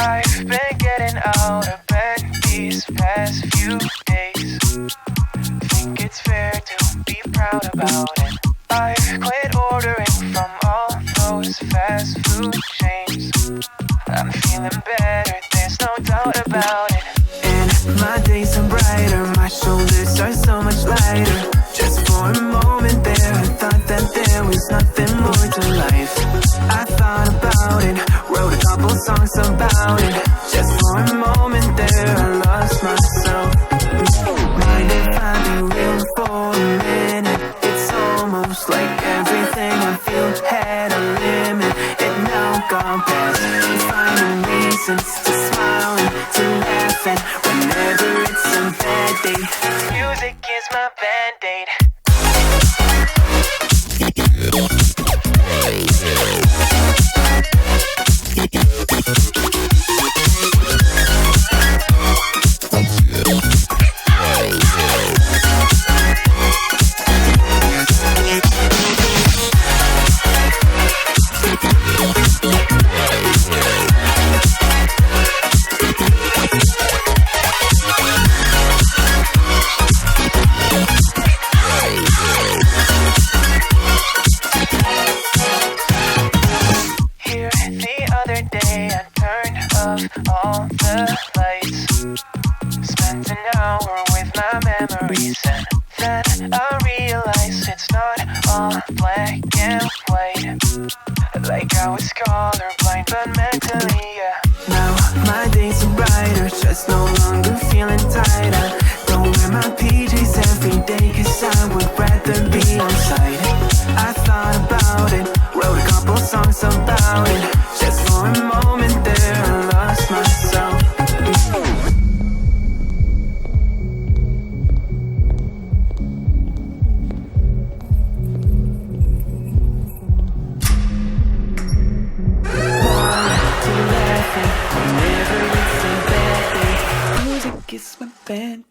I've been getting out of bed these past few days. Think it's fair to be proud about it. I've quit ordering from all those fast food chains. I'm feeling better, there's no doubt about it. And my days are brighter, my shoulders are so much lighter. Just for a moment there, I thought that there was nothing more to life. I thought about it, wrote a couple songs about it. Just for a moment there, I lost myself. Mind if I be real for a minute? It's almost like everything I feel had a limit. It now gone past, finding reasons to smile and to laugh. And whenever it's a bad day, music is my band-aid. All the lights, spent an hour with my memories, and then I realized it's not all black and white. Like I was colorblind, but mentally, yeah. Now my days are brighter, just no longer feeling tight. I don't wear my PJs every day, cause I would rather be on site. I thought about it, wrote a couple songs about it. Just for a moment there, I lost myself. Music is my band.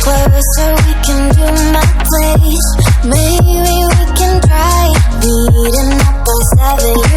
Closer, we can do my place. Maybe we can try meeting up by 7.